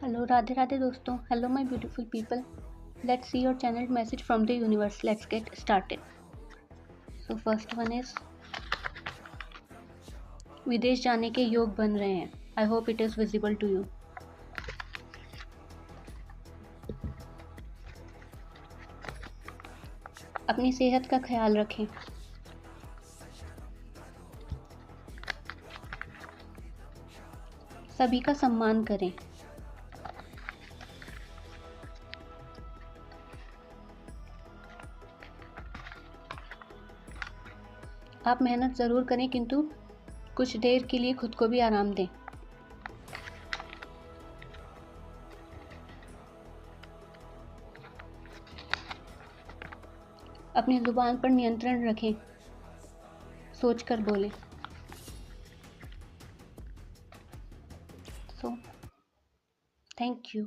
Hello, Radhe Radhe दोस्तों. Hello my beautiful people. Let's see your channeled message from the universe. Let's get started. So first one is विदेश जाने के योग बन रहे हैं. I hope it is visible to you. अपनी सेहत का ख्याल रखें. सभी का सम्मान करें. आप मेहनत ज़रूर करें किंतु कुछ देर के लिए खुद को भी आराम दें. अपनी ज़ुबान पर नियंत्रण रखें. सोचकर बोलें. So, thank you.